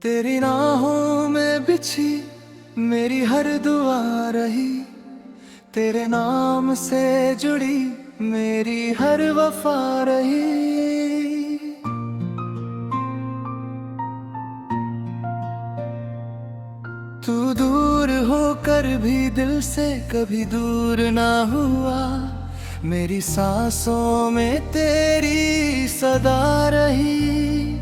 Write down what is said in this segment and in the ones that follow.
तेरी राहों में बिछी मेरी हर दुआ रही, तेरे नाम से जुड़ी मेरी हर वफा रही। तू दूर होकर भी दिल से कभी दूर ना हुआ, मेरी सांसों में तेरी सदा रही।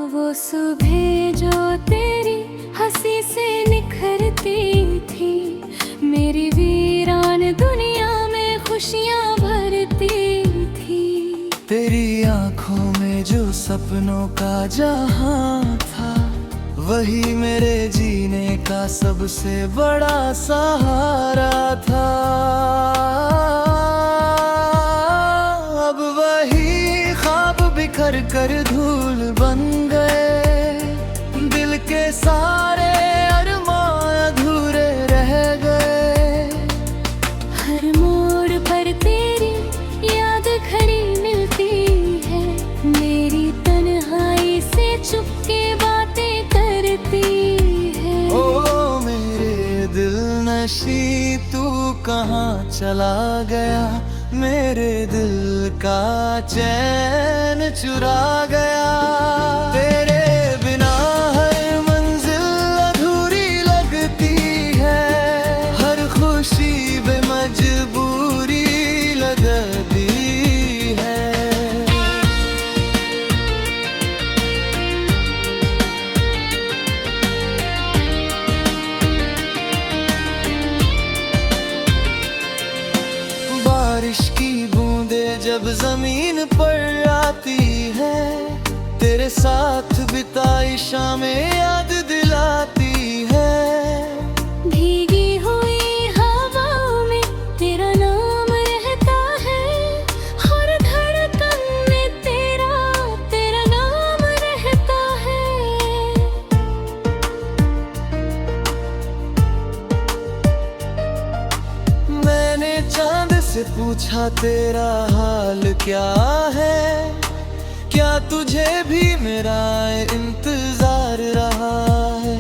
वो सुबह जो तेरी हंसी से निखरती थी, मेरी वीरान दुनिया में खुशियां भरती थी। तेरी आंखों में जो सपनों का जहां था, वही मेरे जीने का सबसे बड़ा सहारा था। अब वही ख्वाब बिखर कर धूल बन गए, दिल के सारे अरमान अधूरे रह गए। हर मोड़ पर तेरी याद खड़ी मिलती है, मेरी तन्हाई से चुपके बातें करती है। ओ मेरे दिल नशी तू कहाँ चला गया, मेरे दिल का चैन चुरा गया। तेरे बिना हर मंजिल अधूरी लगती है, हर खुशी बेमजबूरी लगती है। बारिश की बूंदें जब जमीन पर आती है, तेरे साथ बिताई शामें याद दिलाती है। भीगी हुई हवाओं में तेरा नाम रहता है, हर धड़कन में तेरा नाम रहता है। मैंने चांद से पूछा तेरा हाल क्या है, क्या तुझे भी मेरा इंतजार रहा है।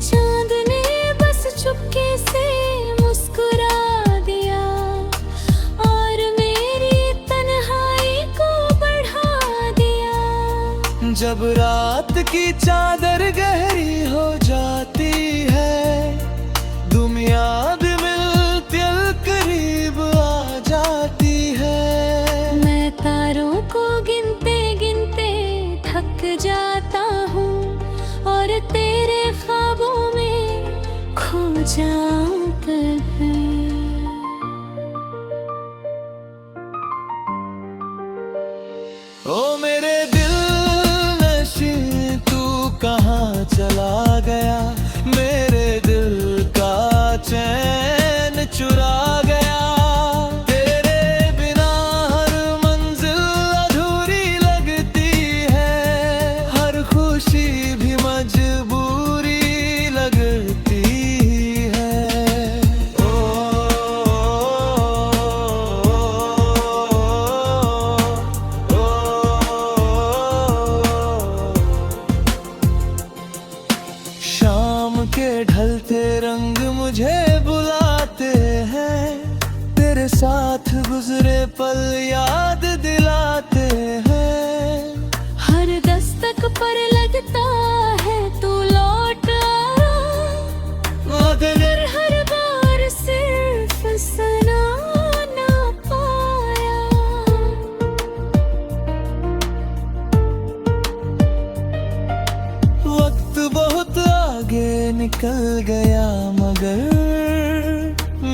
चांद ने बस चुपके से मुस्कुरा दिया, और मेरी तन्हाई को बढ़ा दिया। जब रात की चादर गहरी हो जाती है, तुम याद मिलती करीब आ जाती है। मैं तारों को गिनते गिनते थक जाता हूँ, और तेरे ख्वाबों में खो जाऊं कभी। ओ मेरे दिल नशी तू कहाँ चला गया, मेरे दिल का चैन चुरा गया। तेरे बिना हर मंजिल अधूरी लगती है, हर खुशी भी मजबूरी लगती है। शाम के ढलते रंग मुझे बुलाते हैं, तेरे साथ गुजरे पल याद दिलाते हैं। हर दस्तक पर लगता है तू लौट आया, मगर हर बार सिर्फ सना ना पाया। वक्त बहुत आगे निकल गया, मगर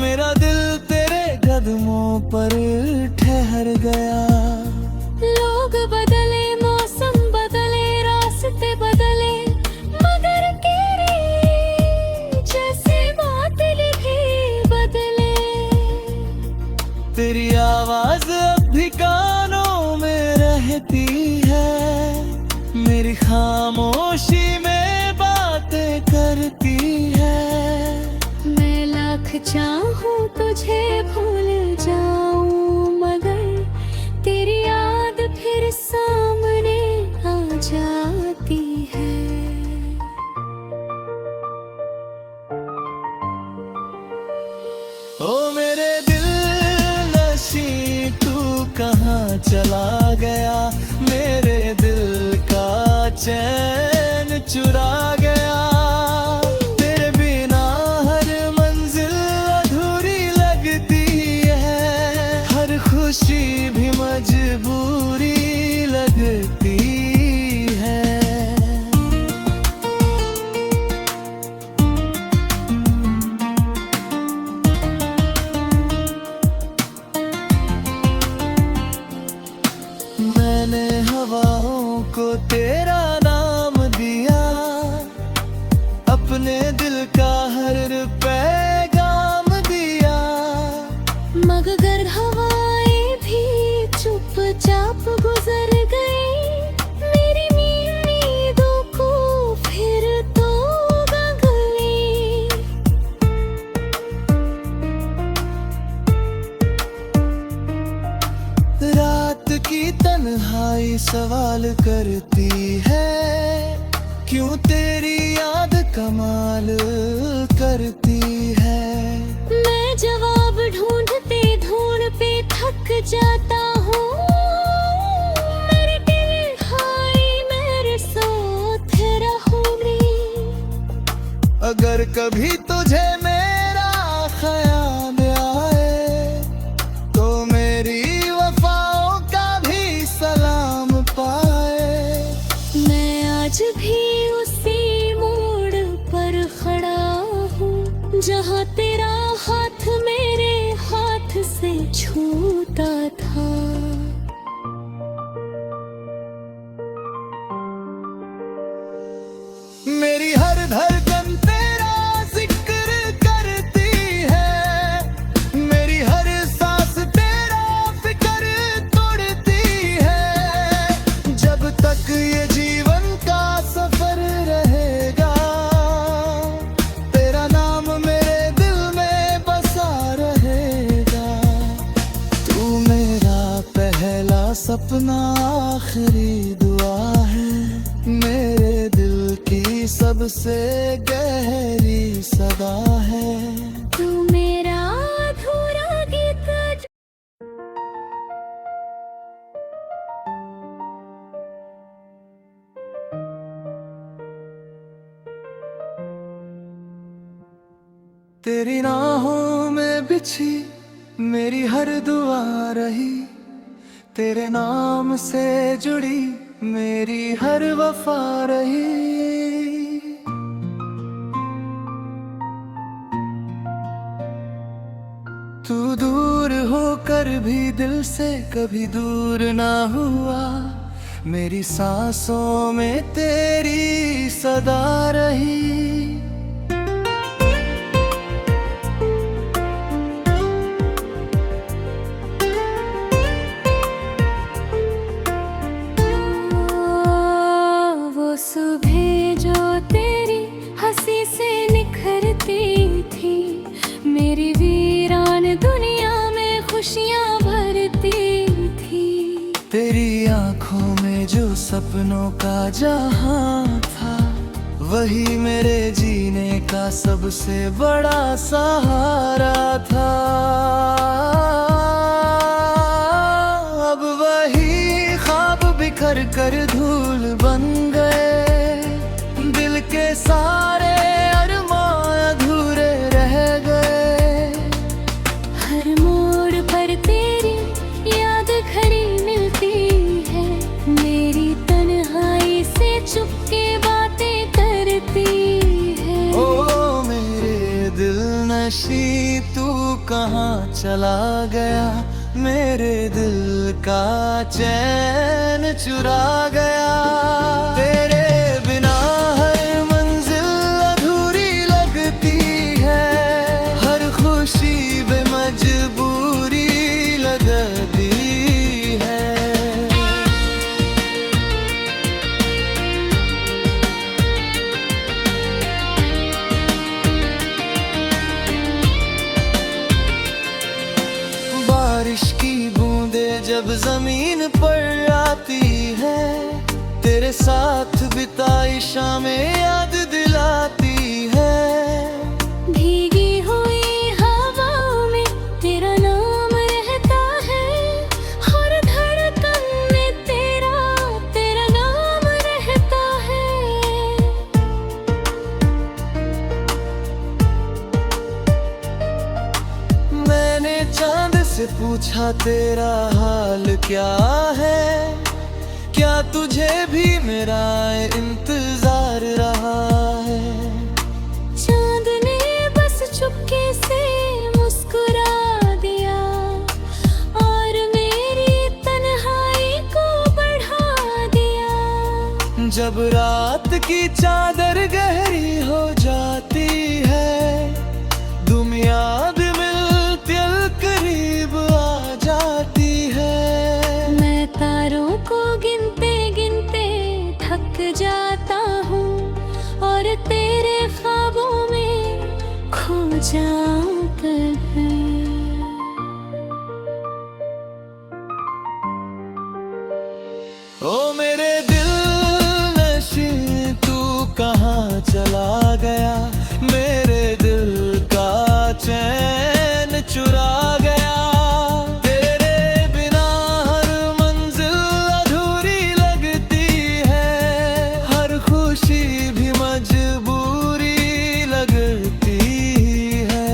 मेरा दिल तेरे कदमों पर ठहर गया। लोग बदले, मौसम बदले, रास्ते बदले, मगर तेरी जैसे बात लिखी बदले। तेरी आवाज अब भी कानों में रहती है, मेरी खामोशी में बातें करती है। चाहूं तुझे भूल जाऊं, मगर तेरी याद फिर सामने आ जाती है। ओ मेरे दिल नशी तू कहाँ चला गया, मेरे दिल का चैन चुरा गया। तेरे बिना हर मंजिल अधूरी लगती है, हर खुशी भी मजबूरी लगती है। मैंने हवाओं को तेरा नाम दिया, अपने दिल का हर पैगाम दिया। मगर हवाएं भी चुपचाप गुजर गई, मेरी उम्मीदों को फिर तो गली। रात की तन्हाई सवाल करती है, क्यों तेरी याद कमाल करती है। मैं जवाब ढूंढते ढूंढते थक जाता हूँ, मेरे दिल हाय मेरे साथ रहोगी। अगर कभी तुझे मेरा ख्याल आए, तो मेरी वफाओं का भी सलाम पाए। मैं आज भी उसी मोड़ पर खड़ा हूँ, जहाँ तेरा हाथ मेरे हाथ से छूटा था। मेरी हर धड़कन तेरा जिक्र करती है, मेरी हर सांस तेरा फिक्र तोड़ती है। जब तक ये जीवन का सफर रहेगा, तेरा नाम मेरे दिल में बसा रहेगा। तू मेरा पहला सपना आखिरी दुआ है, मेरे दिल की सबसे गहरी सदा है। तू मेरा अधूरा गीत। तेरी राहों में बिछी मेरी हर दुआ रही, तेरे नाम से जुड़ी मेरी हर वफा रही। तू दूर होकर भी दिल से कभी दूर ना हुआ, मेरी सांसों में तेरी सदा रही। सुबह जो तेरी हंसी से निखरती थी, मेरी वीरान दुनिया में खुशियाँ भरती थी। तेरी आंखों में जो सपनों का जहां था, वही मेरे जीने का सबसे बड़ा सहारा था। अब वही ख्वाब बिखर कर धूल बन गए, दिल के सारे अरमान अधूरे रह गए। हर मोड़ पर तेरी याद खड़ी मिलती है, मेरी तन्हाई से चुपके बातें करती है। ओ मेरे दिल नशी तू कहाँ चला गया, मेरे दिल का चैन चुरा गया। तेरे बिना हर मंजिल अधूरी लगती है, हर खुशी बेमजबूरी लगती है। बारिश की बूंदे जब जमीन पर आती है, तेरे साथ बिताई शामें याद दिलाती है। भीगी हुई हवाओं में तेरा नाम रहता है, हर धड़कन में तेरा नाम रहता है। मैंने चांद से पूछा तेरा हाल क्या है, क्या तुझे भी मेरा इंतजार रहा है। चांद ने बस चुपके से मुस्कुरा दिया और मेरी तन्हाई को बढ़ा दिया। जब रात की चादर गहरी हो जाती है, तुम याद मिलती करीब आ जाती है। मैं तारों को गिनते गिनते थक जाता हूँ और तेरे ख्वाबों में खो जाऊं कभी। ओ मेरे दिल नशी तू कहाँ चला गया, मेरे दिल का चैन चुरा गया। तेरे बिना हर मंजिल अधूरी लगती है, हर खुशी भी मजबूरी लगती है।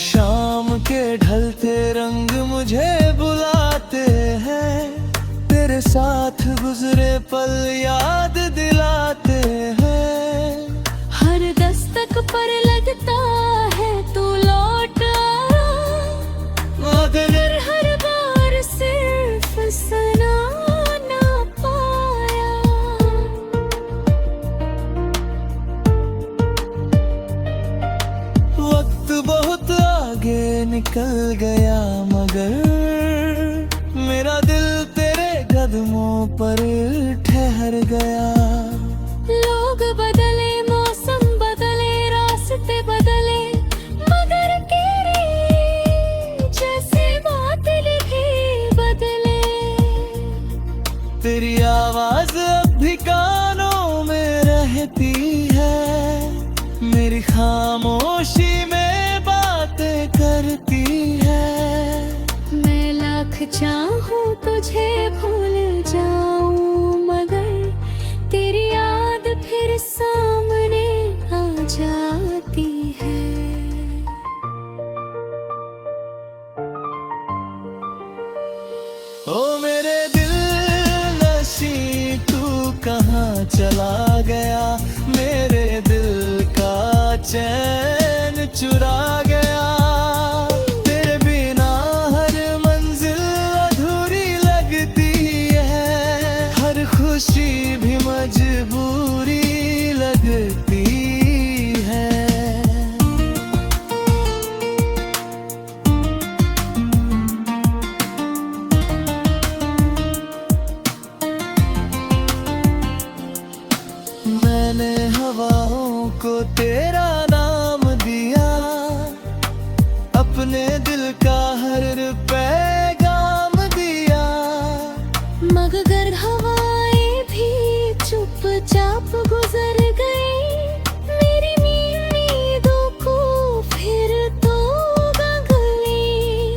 शाम के ढलते रंग मुझे बुलाते हैं, तेरे साथ गुजरे पल याद दिलाते हैं। हर दस्तक पर लगता है तू लौट आया, मगर हर बार सिर्फ सना ना पाया। वक्त बहुत आगे निकल गया, मगर मेरा दिल तेरे कदमों पर ठहर गया। लोग बदले, मौसम बदले, रास्ते बदले, मगर तेरी जैसे बादल भी बदले। तेरी आवाज अब भी कानों में रहती है, मेरी खामोशी में बातें करती है। मैं लाख चाहूं तुझे भूल जाऊं, मगर तेरी याद फिर सामने आ जाती है। ओ मेरे दिल नशी तू कहाँ चला गया, मेरे दिल का चैन चुरा गया। तेरे बिना हर मंजिल अधूरी लगती है, हर खुशी भी मजबूरी लगती है। मैंने हवाओं को तेरा नाम दिया, अपने दिल का हर पैगाम दिया। मगर हवाएं भी चुपचाप गुजर गई, मेरी उम्मीदों को फिर तो गली।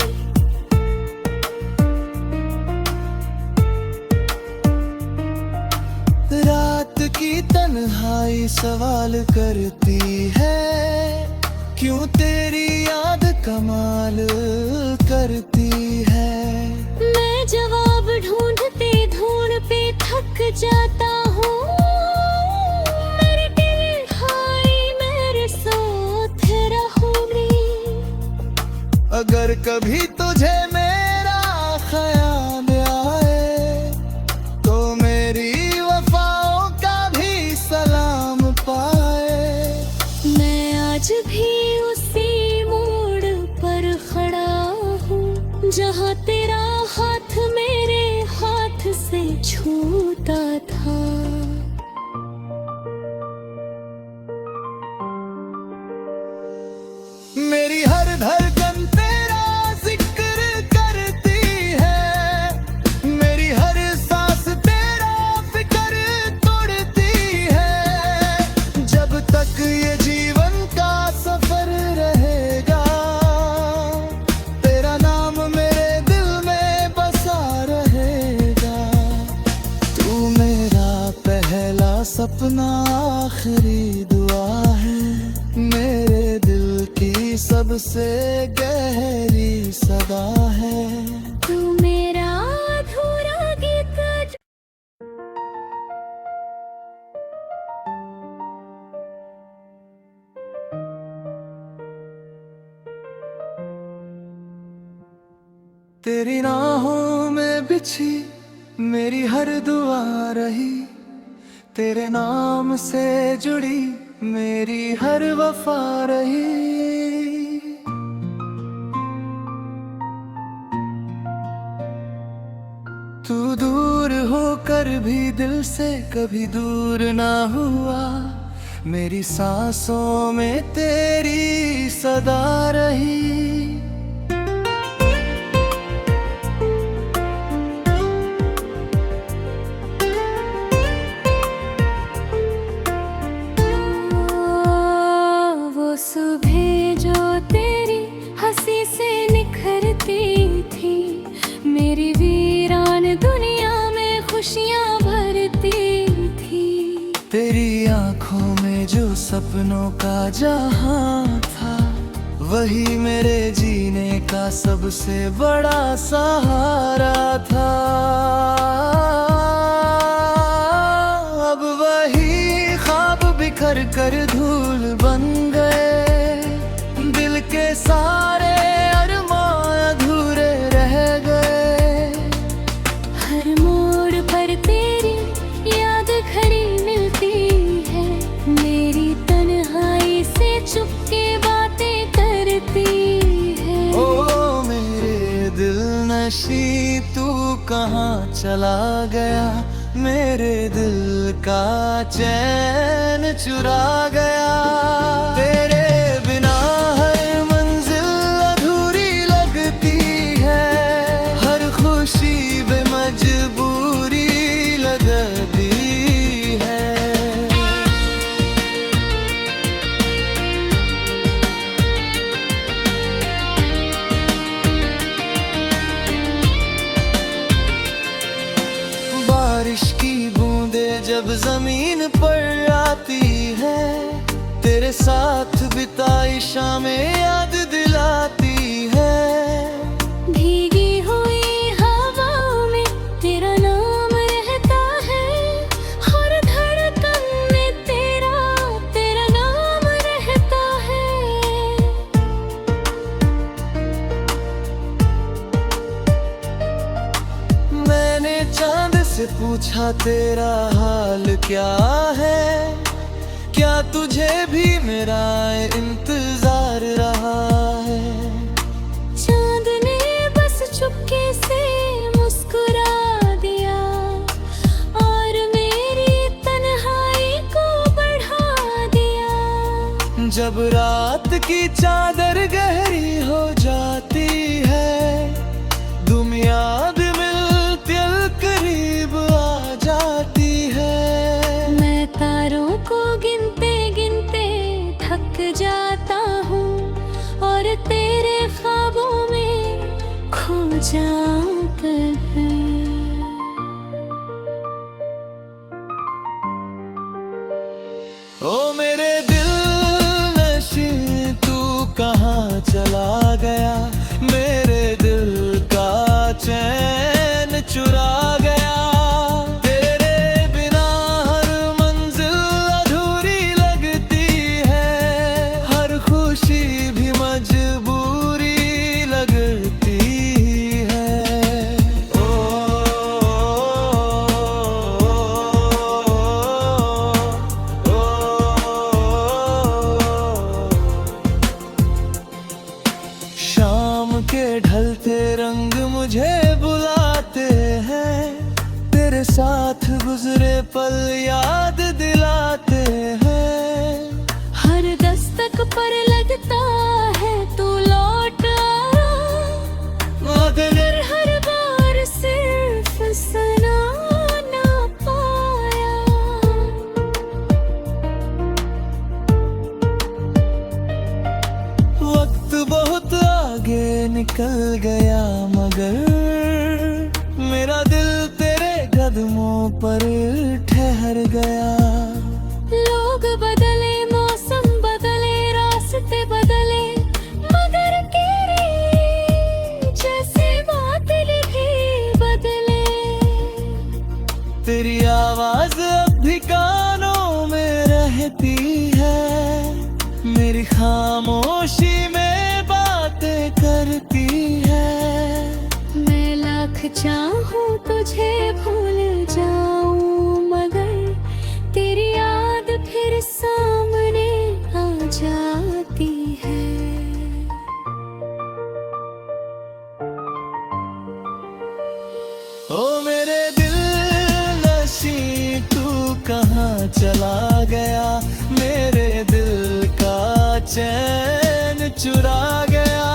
रात की तन्हाई सवाल करती है, क्यों तेरी याद कमाल करती है। मैं जवाब ढूंढते ढूंढते थक जाता हूँ, मेरे दिल हाय मेरे साथ रहोगी। अगर कभी तुझे मेरा ख्याल आए, तो मेरी वफाओं का भी सलाम पाए। मैं आज भी उसी मोड़ पर खड़ा हूँ, जहाँ तेरा हाथ मेरे हाथ से छू सपना आखिरी दुआ है, मेरे दिल की सबसे गहरी सदा है। तू मेरा अधूरा गीत तेरी राहों में बिछी मेरी हर दुआ रही, तेरे नाम से जुड़ी मेरी हर वफा रही। तू दूर होकर भी दिल से कभी दूर ना हुआ, मेरी सांसों में तेरी सदा रही। सुबह जो तेरी हंसी से निखरती थी, मेरी वीरान दुनिया में खुशियां भरती थी। तेरी आंखों में जो सपनों का जहां था, वही मेरे जीने का सबसे बड़ा सहारा था। अब वही ख्वाब बिखर कर धूल बन गए, दिल के सारे अरमान अधूरे रह गए। हर मोड़ पर तेरी याद खड़ी मिलती है, मेरी तन्हाई से चुपके बातें करती है। ओ मेरे दिल नशी तू कहाँ चला गया, मेरे दिल का चैन चुरा गया। तेरे बिना हर मंजिल अधूरी लगती है, हर खुशी बेमजबूरी लगती है। बारिश की बूंदें जब जमीन पर आती है, तेरे साथ बिताई शामें याद दिलाती है। भीगी हुई हवाओं में तेरा नाम रहता है, हर धड़कन में तेरा नाम रहता है। मैंने चांद से पूछा तेरा हाल क्या है, क्या तुझे भी मेरा इंतजार रहा है। चांद ने बस चुपके से मुस्कुरा दिया, और मेरी तन्हाई को बढ़ा दिया। जब रात की चादर गहरी हो जाती है, तुम याद मिलती करीब आ जाती है। मैं तारों को गिनते गिनते थक जाता हूँ, और तेरे ख्वाबों में खो जाऊं कभी। ओ मेरे दिल नशी तू कहाँ चला गया, मेरे दिल का चैन चुरा गया। तेरे बिना हर मंजिल अधूरी लगती है, हर खुशी भी मजबूरी लगती है। शाम के ढलते रंग मुझे बुलाते हैं, तेरे साथ गुजरे पल याद दिलाते हैं। हर दस्तक पर लगता है तू लौट आया, मगर हर बार सिर्फ सना ना पाया। वक्त बहुत आगे निकल गया, मगर मेरा दिल तेरे कदमों पर ठहर गया। तेरी आवाज अब भी कानों में रहती है, मेरी खामोशी में बातें करती है। मैं लाख चाहूं तुझे भूल जाऊं, मगर तेरी याद फिर सामने आ जाती है। ओ मेरे दिल नशी तू कहाँ चला गया, मेरे दिल का चैन चुरा गया।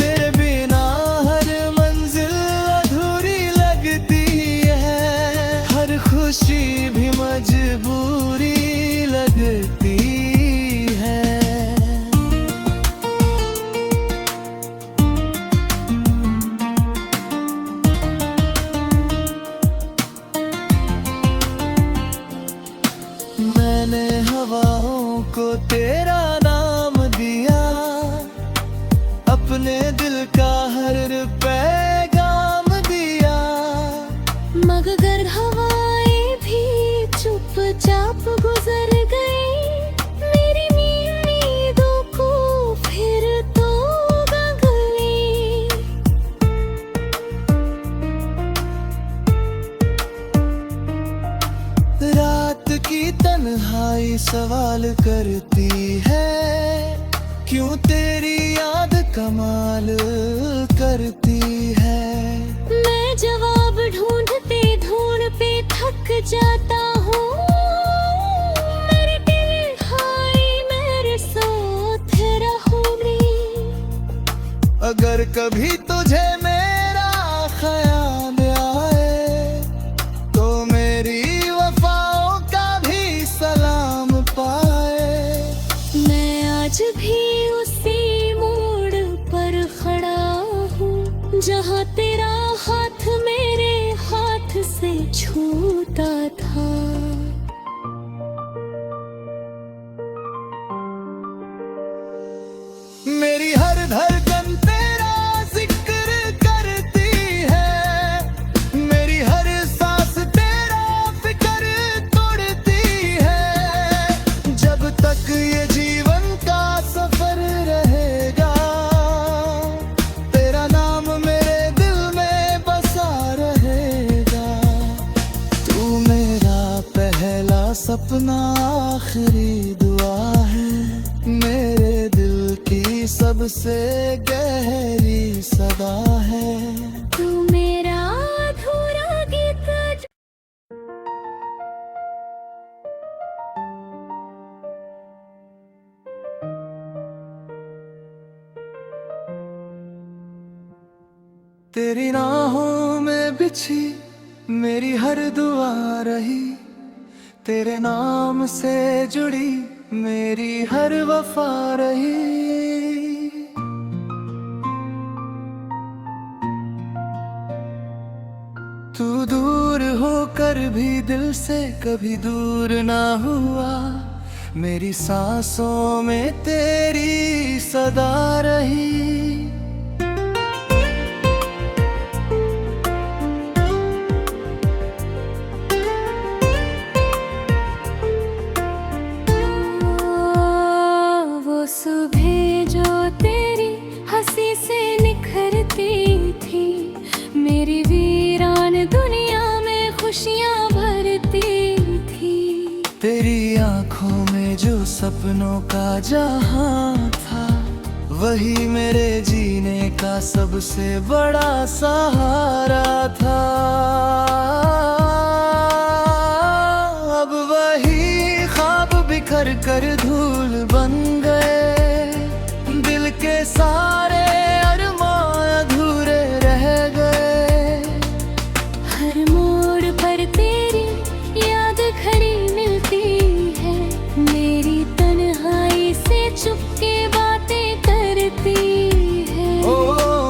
तेरे बिना हर मंजिल अधूरी लगती है, हर खुशी भी मजबूरी लगती है। मैंने हवाओं को तेरा नाम दिया, अपने दिल का हर पैगाम दिया। मगर हवाएं भी चुपचाप गुजर गई, मेरी नींदों को फिर तो गली। रात की तन्हाई सवाल करती है, क्यों तेरी याद कमाल करती है। मैं जवाब ढूंढते ढूंढते थक जाता हूँ, मेरे दिल हाय मेरे साथ रहोगी। अगर कभी तुझे मेरा ख्याल आए, तो मेरी वफाओं का भी सलाम पाए। मैं आज भी उसी मोड़ पर खड़ा हूँ, जहाँ तेरा हाथ मेरे हाथ से छूटा था। मेरी हर धड़कन तेरा जिक्र करती है, मेरी हर सांस तेरा फिक्र तोड़ती है। जब तक ये जीवन का सफर रहेगा, तेरा नाम मेरे दिल में बसा रहेगा। तू मेरा पहला सपना आखिरी दुआ है, मेरे दिल की सबसे गहरी सदा है। तू मेरा अधूरा गीत। तेरी राहों में बिछी मेरी हर दुआ रही, तेरे नाम से जुड़ी मेरी हर वफा रही। तू दूर होकर भी दिल से कभी दूर ना हुआ, मेरी सांसों में तेरी सदा रही। सुबह जो तेरी हंसी से निखरती थी, मेरी वीरान दुनिया में खुशियाँ भरती थी। तेरी आंखों में जो सपनों का जहां था, वही मेरे जीने का सबसे बड़ा सहारा था। अब वही ख्वाब बिखर कर धूल बन गए, दिल के सारे अरमान अधूरे रह गए। हर मोड़ पर तेरी याद खड़ी मिलती है, मेरी तन्हाई से चुपके बातें करती है। ओ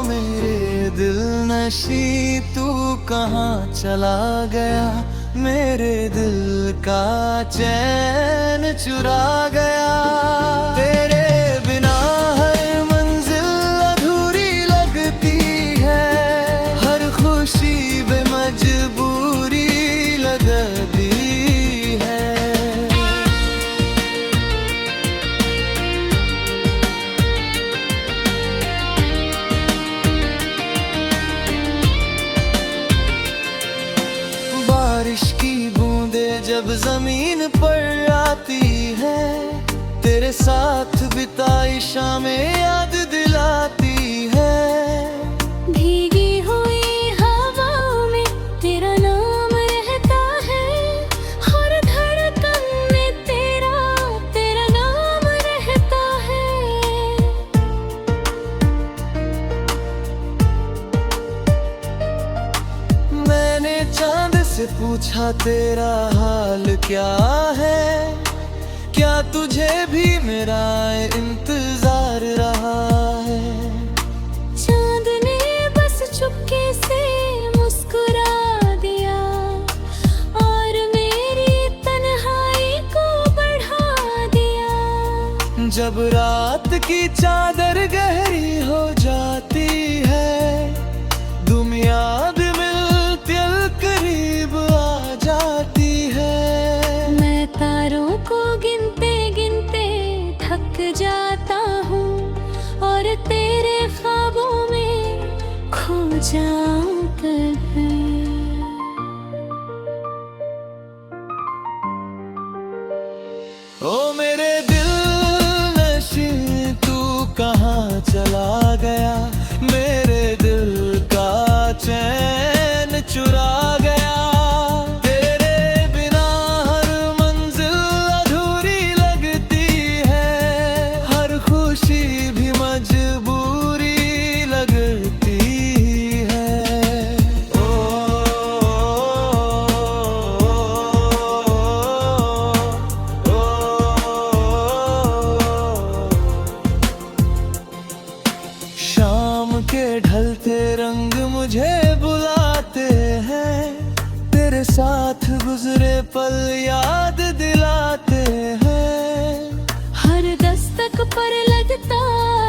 मेरे दिल नशी तू कहाँ चला गया, मेरे दिल का चैन चुरा गया। तेरे बिना हर मंजिल अधूरी लगती है, हर खुशी बेमजबूरी बारिश की बूंदे जब जमीन पर आती है, तेरे साथ बिताई शामें याद दिलाती है। भीगी हुई हवाओं में तेरा नाम रहता है, हर धड़कन में तेरा नाम रहता है। मैंने चांद से पूछा तेरा हाल क्या है, क्या तुझे भी मेरा इंतजार रहा है। चांद ने बस चुपके से मुस्कुरा दिया और मेरी तन्हाई को बढ़ा दिया। जब रात की चादर गहरी हो जाती है, तुम याद मिलती करीब आ जाती है। मैं तारों को गिनते गिनते थक जाता हूँ और तेरे ख्वाबों में खो जाऊं कभी। ओ मेरे दिल नशी तू कहाँ चला गया, मेरे दिल का चैन चुरा गया। तेरे बिना हर मंजिल अधूरी लगती है, हर खुशी भी मजबूरी लगती है। शाम के ढलते रंग मुझे बुलाते हैं, तेरे साथ गुजरे पल याद दिलाते हैं। हर दस्तक पर लगता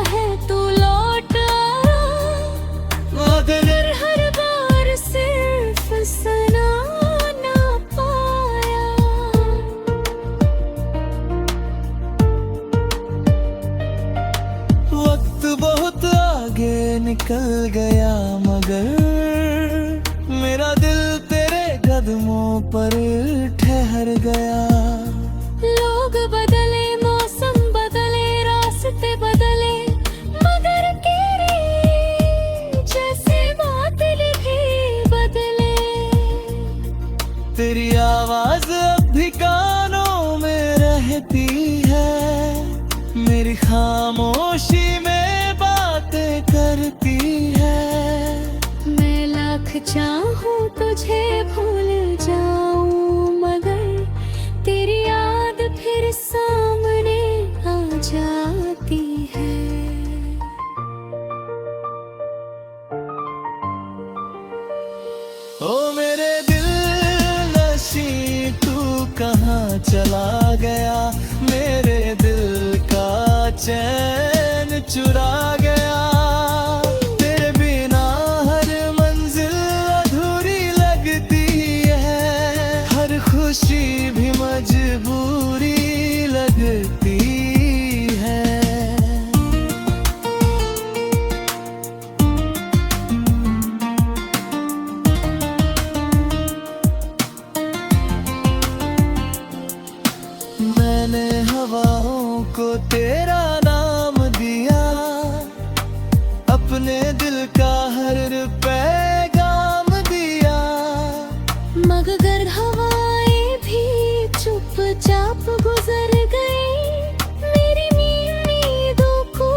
है तू लौट आया, मगर हर बार सिर्फ सना ना पाया। वक्त बहुत आगे निकल गया, मगर मेरा दिल तेरे कदमों पर ठहर गया। लोग बदले, मौसम बदले, रास्ते बदले, मगर तेरी जैसे बादल भी बदले। तेरी आवाज अब भी कानों में रहती है, मेरी खामोशी में बातें करती है। मैं लाख चाहूं तुझे भूल जाऊं, मगर तेरी याद फिर सामने आ जाती है। ओ मेरे दिल नशी तू कहाँ चला गया, मेरे दिल का चैन चुरा गया। तेरे बिना हर मंजिल अधूरी लगती है, हर खुशी भी मजबूरी लगती है। मैंने हवाओं को तेरा नाम दिया, अपने दिल का हर पैगाम दिया। मगर हवाएं भी चुपचाप गुजर गई, मेरी उम्मीदों को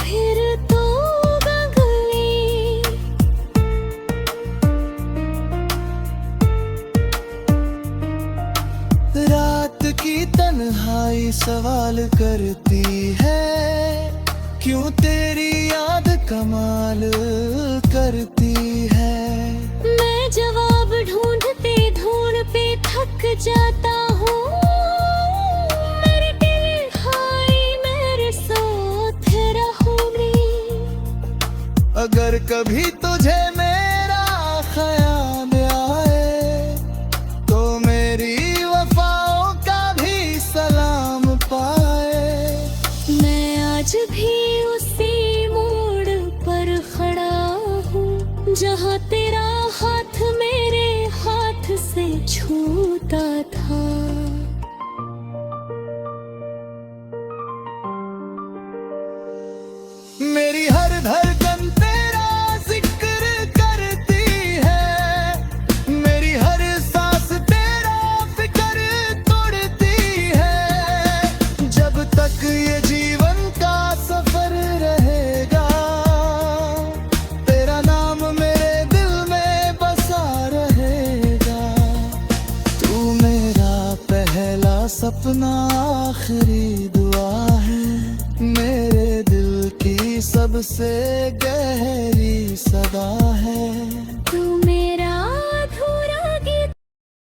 फिर तो गली। रात की तन्हाई सवाल करती है, क्यों तेरी याद कमाल करती है। मैं जवाब ढूंढते ढूंढते थक जाता हूँ, मेरे दिल हाय मेरे साथ रहोगी। अगर कभी तुझे मेरा ख्याल आए, तो मेरी वफाओं का भी सलाम पाए। मैं आज भी उसी मोड़ पर खड़ा हूँ, जहाँ तेरा हाथ मेरे हाथ से छू अपना आखिरी दुआ है, मेरे दिल की सबसे गहरी सदा है।